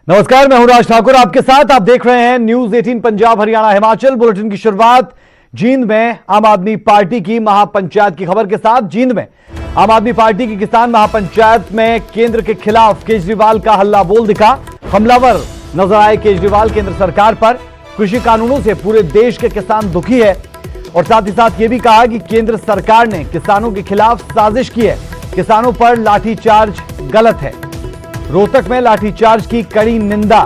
नमस्कार, मैं हूं राज ठाकुर आपके साथ। आप देख रहे हैं न्यूज 18 पंजाब हरियाणा हिमाचल। बुलेटिन की शुरुआत जींद में आम आदमी पार्टी की महापंचायत की खबर के साथ। जींद में आम आदमी पार्टी की किसान महापंचायत में केंद्र के खिलाफ केजरीवाल का हल्ला बोल दिखा। हमलावर नजर आए केजरीवाल केंद्र सरकार पर। कृषि कानूनों से पूरे देश के किसान दुखी है और साथ ही साथ यह भी कहा कि केंद्र सरकार ने किसानों के खिलाफ साजिश की है। किसानों पर लाठीचार्ज गलत है। रोहतक में लाठीचार्ज की कड़ी निंदा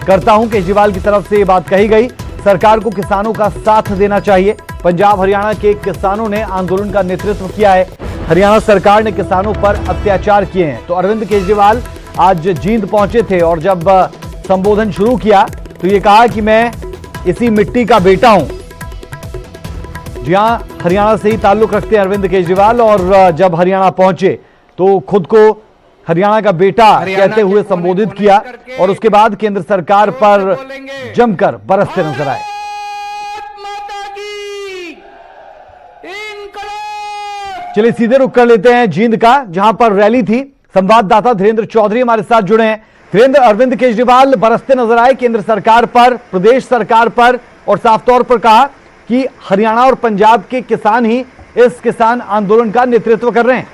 करता हूं, केजरीवाल की तरफ से यह बात कही गई। सरकार को किसानों का साथ देना चाहिए। पंजाब हरियाणा के किसानों ने आंदोलन का नेतृत्व किया है। हरियाणा सरकार ने किसानों पर अत्याचार किए हैं। तो अरविंद केजरीवाल आज जींद पहुंचे थे और जब संबोधन शुरू किया तो ये कहा कि मैं इसी मिट्टी का बेटा हूं। जी हां, हरियाणा से ही ताल्लुक रखते हैं अरविंद केजरीवाल और जब हरियाणा पहुंचे तो खुद को हरियाणा का बेटा कहते हुए संबोधित किया और उसके बाद केंद्र सरकार पर जमकर बरसते नजर आए। चलिए सीधे रुख कर लेते हैं जींद का, जहां पर रैली थी। संवाददाता धीरेन्द्र चौधरी हमारे साथ जुड़े हैं। धीरेन्द्र, अरविंद केजरीवाल बरसते नजर आए केंद्र सरकार पर, प्रदेश सरकार पर और साफ तौर पर कहा कि हरियाणा और पंजाब के किसान ही इस किसान आंदोलन का नेतृत्व कर रहे हैं।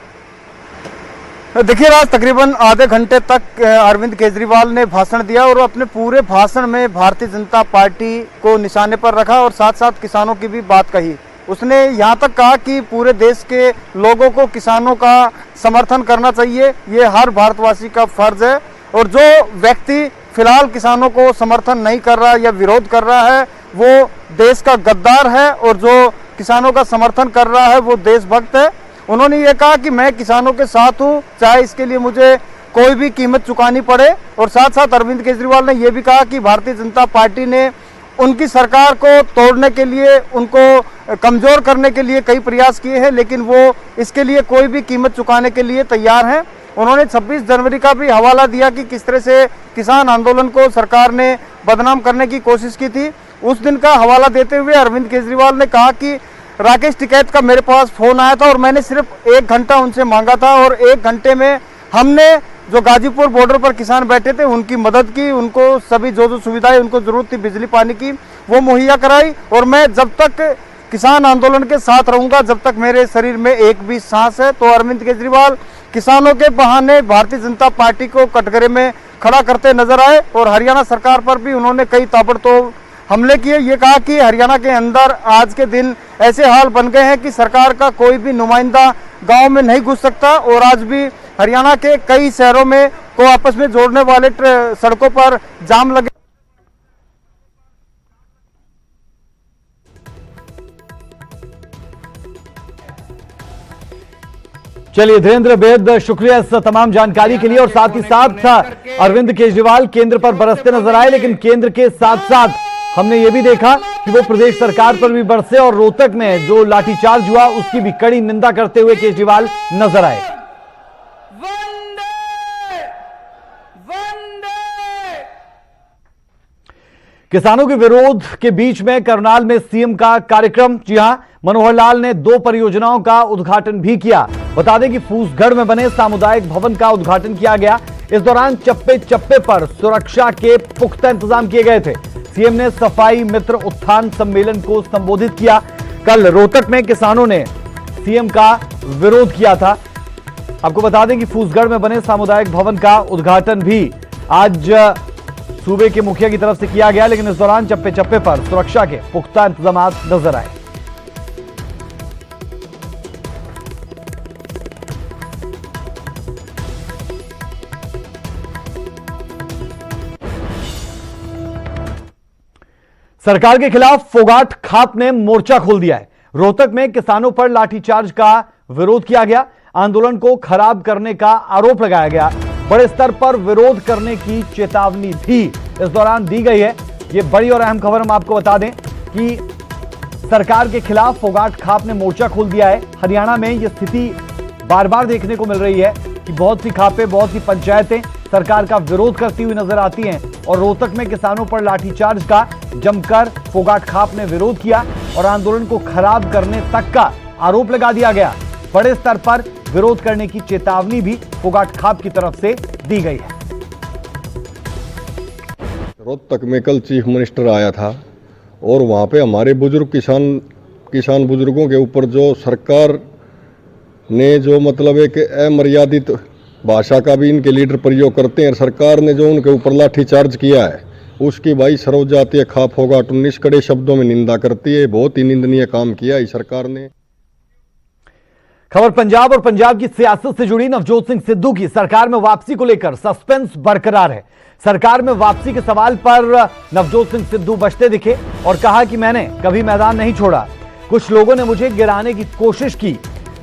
देखिए राज, तकरीबन आधे घंटे तक अरविंद केजरीवाल ने भाषण दिया और अपने पूरे भाषण में भारतीय जनता पार्टी को निशाने पर रखा और साथ साथ किसानों की भी बात कही। उसने यहाँ तक कहा कि पूरे देश के लोगों को किसानों का समर्थन करना चाहिए, ये हर भारतवासी का फर्ज है। और जो व्यक्ति फिलहाल किसानों को समर्थन नहीं कर रहा या विरोध कर रहा है वो देश का गद्दार है और जो किसानों का समर्थन कर रहा है वो देशभक्त है। उन्होंने ये कहा कि मैं किसानों के साथ हूँ, चाहे इसके लिए मुझे कोई भी कीमत चुकानी पड़े। और साथ साथ अरविंद केजरीवाल ने यह भी कहा कि भारतीय जनता पार्टी ने उनकी सरकार को तोड़ने के लिए, उनको कमज़ोर करने के लिए कई प्रयास किए हैं, लेकिन वो इसके लिए कोई भी कीमत चुकाने के लिए तैयार हैं। उन्होंने 26 जनवरी का भी हवाला दिया कि किस तरह से किसान आंदोलन को सरकार ने बदनाम करने की कोशिश की थी। उस दिन का हवाला देते हुए अरविंद केजरीवाल ने कहा कि राकेश टिकैत का मेरे पास फ़ोन आया था और मैंने सिर्फ 1 घंटा उनसे मांगा था और 1 घंटे में हमने जो गाजीपुर बॉर्डर पर किसान बैठे थे उनकी मदद की, उनको सभी जो सुविधाएं उनको ज़रूरत थी बिजली पानी की वो मुहैया कराई। और मैं जब तक किसान आंदोलन के साथ रहूँगा जब तक मेरे शरीर में एक भी सांस है। तो अरविंद केजरीवाल किसानों के बहाने भारतीय जनता पार्टी को कटघरे में खड़ा करते नजर आए और हरियाणा सरकार पर भी उन्होंने कई ताबड़तोड़ हमले किए। ये कहा कि हरियाणा के अंदर आज के दिन ऐसे हाल बन गए हैं कि सरकार का कोई भी नुमाइंदा गांव में नहीं घुस सकता और आज भी हरियाणा के कई शहरों में को आपस में जोड़ने वाले सड़कों पर जाम लगे। चलिए धीरेन्द्र, बेहद शुक्रिया इस तमाम जानकारी के लिए। और साथ ही साथ अरविंद केजरीवाल केंद्र पर बरसते नजर आए, लेकिन केंद्र के साथ साथ हमने ये भी देखा कि वो प्रदेश सरकार पर भी बरसे और रोहतक में जो लाठीचार्ज हुआ उसकी भी कड़ी निंदा करते हुए केजरीवाल नजर आए। किसानों के विरोध के बीच में करनाल में सीएम का कार्यक्रम। जी हां, मनोहर लाल ने 2 परियोजनाओं का उद्घाटन भी किया। बता दें कि फूसगढ़ में बने सामुदायिक भवन का उद्घाटन किया गया। इस दौरान चप्पे चप्पे पर सुरक्षा के पुख्ता इंतजाम किए गए थे। सीएम ने सफाई मित्र उत्थान सम्मेलन को संबोधित किया। कल रोहतक में किसानों ने सीएम का विरोध किया था। आपको बता दें कि फूसगढ़ में बने सामुदायिक भवन का उद्घाटन भी आज सूबे के मुखिया की तरफ से किया गया, लेकिन इस दौरान चप्पे चप्पे पर सुरक्षा के पुख्ता इंतजाम नजर आए। सरकार के खिलाफ फोगाट खाप ने मोर्चा खोल दिया है। रोहतक में किसानों पर लाठीचार्ज का विरोध किया गया। आंदोलन को खराब करने का आरोप लगाया गया। बड़े स्तर पर विरोध करने की चेतावनी भी इस दौरान दी गई है। यह बड़ी और अहम खबर हम आपको बता दें कि सरकार के खिलाफ फोगाट खाप ने मोर्चा खोल दिया है। हरियाणा में यह स्थिति बार बार देखने को मिल रही है कि बहुत सी खापें, बहुत सी पंचायतें सरकार का विरोध करती हुई नजर आती हैं और रोहतक में किसानों पर लाठीचार्ज का जमकर फोगाट खाप ने विरोध किया और आंदोलन को खराब करने तक का आरोप लगा दिया गया। बड़े स्तर पर विरोध करने की चेतावनी भी फोगाट खाप की तरफ से दी गई है। रोहतक में कल चीफ मिनिस्टर आया था और वहाँ पे हमारे बुजुर्ग किसान बुजुर्गों के ऊपर जो सरकार ने जो मतलब एक अमर्यादित भाषा का भी इनके लीडर प्रयोग करते हैं, सरकार ने जो उनके ऊपर लाठीचार्ज किया है उसकी भाई सर्वजातीय खाप होगा तो निष्कड़े शब्दों में निंदा करती है। बहुत ही निंदनीय काम किया इस सरकार ने। खबर पंजाब और पंजाब की सियासत से जुड़ी नवजोत सिंह सिद्धू की सरकार में वापसी को लेकर सस्पेंस बरकरार है। सरकार में वापसी के सवाल पर नवजोत सिंह सिद्धू बचते दिखे और कहा कि मैंने कभी मैदान नहीं छोड़ा, कुछ लोगों ने मुझे गिराने की कोशिश की।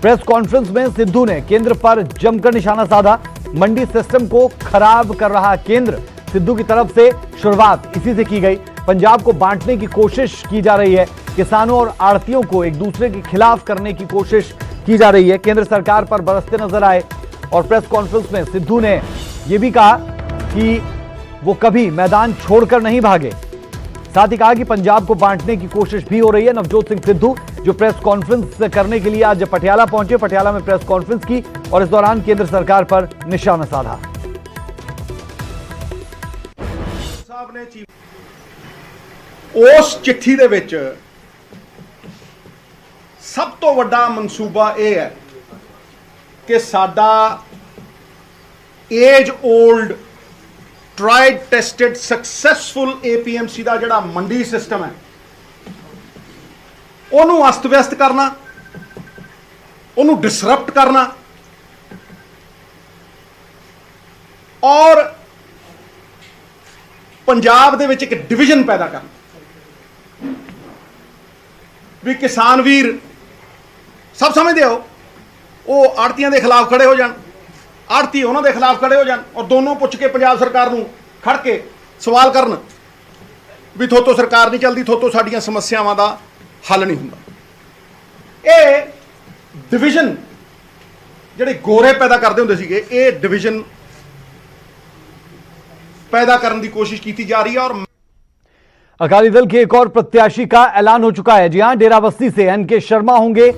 प्रेस कॉन्फ्रेंस में सिद्धू ने केंद्र पर जमकर निशाना साधा। मंडी सिस्टम को खराब कर रहा केंद्र, सिद्धू की तरफ से शुरुआत इसी से की गई। पंजाब को बांटने की कोशिश की जा रही है, किसानों और आड़तियों को एक दूसरे के खिलाफ करने की कोशिश की जा रही है। केंद्र सरकार पर बरसते नजर आए और प्रेस कॉन्फ्रेंस में सिद्धू ने यह भी कहा कि वो कभी मैदान छोड़कर नहीं भागे। साथ ही कहा कि पंजाब को बांटने की कोशिश भी हो रही है। नवजोत सिंह सिद्धू जो प्रेस कॉन्फ्रेंस करने के लिए आज पटियाला पहुंचे, पटियाला में प्रेस कॉन्फ्रेंस की और इस दौरान केंद्र सरकार पर निशाना साधा। उस चिट्ठी दे विच सब तो वड्डा मनसूबा यह है कि साडा age old tried tested successful APMC का जिहड़ा मंडी सिस्टम है उन्होंने अस्त व्यस्त करना, उन्होंने डिसरप्ट करना और पंजाब दे विच एक डिवीजन पैदा करना। भी किसान वीर सब समझते हो वो आड़तियों के खिलाफ खड़े हो जान, आड़ती उन्होंने खिलाफ खड़े हो जान और दोनों पुछ के पंजाब सरकार नूं खड़ के सवाल करन भी थोतो सरकार नहीं चलती, थोतो साडियां समस्यावां दा हल नहीं हुंदा। ये डिवीजन जिहड़े गोरे पैदा करते हुंदे सीगे, ये डिवीजन पैदा करने की कोशिश की जा रही है। और अकाली दल के एक और प्रत्याशी का ऐलान हो चुका है। जी हां, डेराबस्सी से NK शर्मा होंगे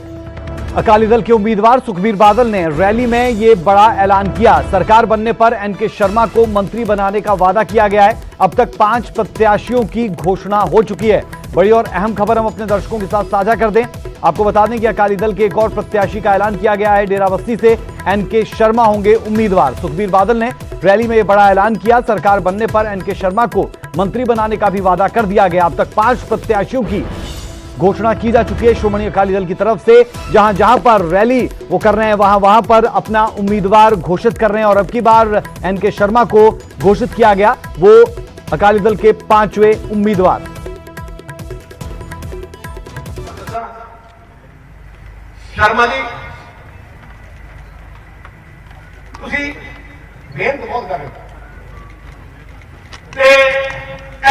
अकाली दल के उम्मीदवार। सुखबीर बादल ने रैली में यह बड़ा ऐलान किया। सरकार बनने पर NK शर्मा को मंत्री बनाने का वादा किया गया है। अब तक 5 प्रत्याशियों की घोषणा हो चुकी है। बड़ी और अहम खबर हम अपने दर्शकों के साथ साझा कर दें। आपको बता दें कि अकाली दल के एक और प्रत्याशी का ऐलान किया गया है। डेराबस्सी से NK शर्मा होंगे उम्मीदवार। सुखबीर बादल ने रैली में यह बड़ा ऐलान किया। सरकार बनने पर NK शर्मा को मंत्री बनाने का भी वादा कर दिया गया। अब तक 5 प्रत्याशियों की घोषणा की जा चुकी है श्रोमणी अकाली दल की तरफ से। जहां जहां पर रैली वो कर रहे हैं वहां पर अपना उम्मीदवार घोषित कर रहे हैं और अब की बार NK शर्मा को घोषित किया गया वो अकाली दल के 5वें उम्मीदवार। शर्मा जी तुसी मेहनत बहुत कर रहे हो ते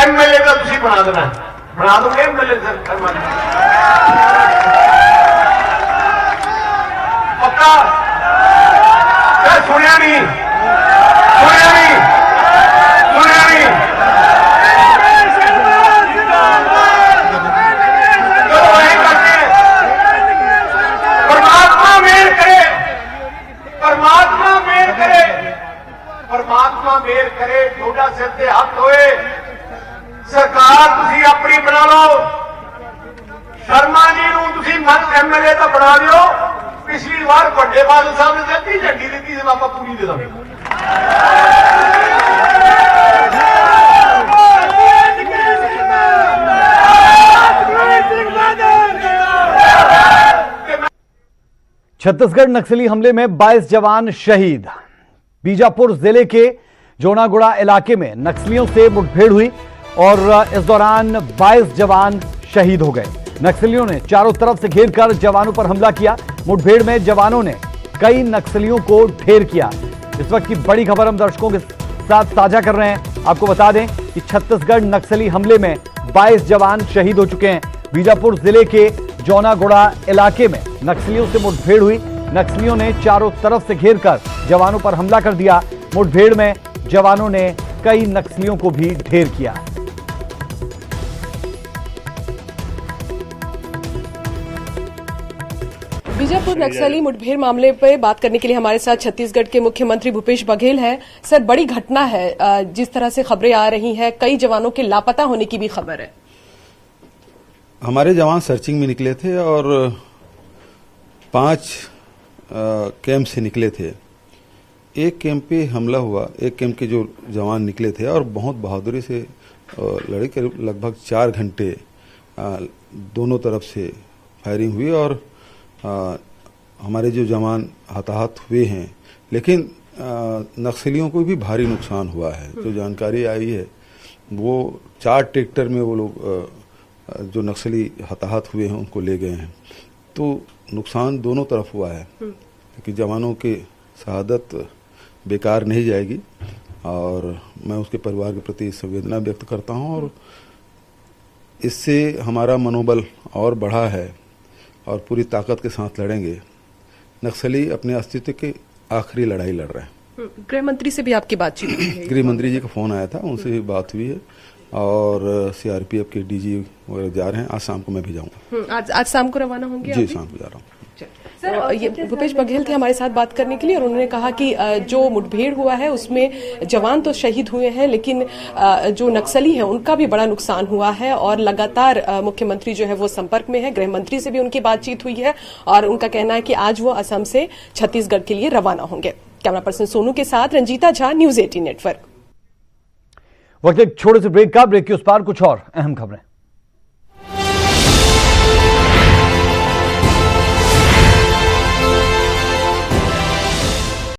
MLA का तुसी बना देना, बना दोगे MLA सर शर्मा जी पक्का? सुनिया नहीं, सुनिया नहीं, सुनिया नहीं। परमात्मा मेहर करे, थोड़ा सिर ते हाथ होए, सरकार तुसी अपनी बना लो। शर्मा जी नूं तुसी MLA तो बना दियो। पिछली बार बड़े बादल साहब ने अद्धी झंडी दी थी, आप पूरी दे देंगे। छत्तीसगढ़ नक्सली हमले में 22 जवान शहीद। बीजापुर जिले के जोनागुड़ा इलाके में नक्सलियों से मुठभेड़ हुई और इस दौरान 22 जवान शहीद हो गए। नक्सलियों ने चारों तरफ से घेरकर जवानों पर हमला किया। मुठभेड़ में जवानों ने कई नक्सलियों को ढेर किया। इस वक्त की बड़ी खबर हम दर्शकों के साथ साझा कर रहे हैं। आपको बता दें कि छत्तीसगढ़ नक्सली हमले में 22 जवान शहीद हो चुके हैं। बीजापुर जिले के जोनागुड़ा इलाके में नक्सलियों से मुठभेड़ हुई। नक्सलियों ने चारों तरफ से घेरकर जवानों पर हमला कर दिया। मुठभेड़ में जवानों ने कई नक्सलियों को भी ढेर किया। बीजापुर नक्सली मुठभेड़ मामले पर बात करने के लिए हमारे साथ छत्तीसगढ़ के मुख्यमंत्री भूपेश बघेल हैं। सर, बड़ी घटना है, जिस तरह से खबरें आ रही हैं, कई जवानों के लापता होने की भी खबर है। हमारे जवान सर्चिंग में निकले थे और 5 कैंप से निकले थे। एक कैंप पे हमला हुआ, एक कैंप के जो जवान निकले थे और बहुत बहादुरी से लड़े के लगभग 4 घंटे दोनों तरफ से फायरिंग हुई और हमारे जो जवान हताहत हुए हैं, लेकिन नक्सलियों को भी भारी नुकसान हुआ है। जो जानकारी आई है वो 4 ट्रैक्टर में वो लोग जो नक्सली हताहत हुए हैं उनको ले गए हैं। तो नुकसान दोनों तरफ हुआ है, क्योंकि जवानों की शहादत बेकार नहीं जाएगी और मैं उसके परिवार के प्रति संवेदना व्यक्त करता हूं और इससे हमारा मनोबल और बढ़ा है और पूरी ताकत के साथ लड़ेंगे। नक्सली अपने अस्तित्व की आखिरी लड़ाई लड़ रहे हैं। गृह मंत्री से भी आपकी बातचीत हुई है? गृह मंत्री जी का फोन आया था, उनसे भी बात हुई है और सीआरपीएफ के डीजी वगैरह जा रहे हैं। आज शाम को मैं भी जाऊंगा। आज शाम को रवाना होंगे? जी, शाम को जा रहा हूँ। सर, ये भूपेश बघेल थे हमारे साथ बात करने के लिए और उन्होंने कहा कि जो मुठभेड़ हुआ है उसमें जवान तो शहीद हुए हैं, लेकिन जो नक्सली हैं उनका भी बड़ा नुकसान हुआ है और लगातार मुख्यमंत्री जो है वो संपर्क में है। गृह मंत्री से भी उनकी बातचीत हुई है और उनका कहना है कि आज वो असम से छत्तीसगढ़ के लिए रवाना होंगे। कैमरा पर्सन सोनू के साथ रंजीता झा, न्यूज 18 नेटवर्क। वक्त एक छोटे से ब्रेक का। ब्रेक के उस पार कुछ और अहम खबरें।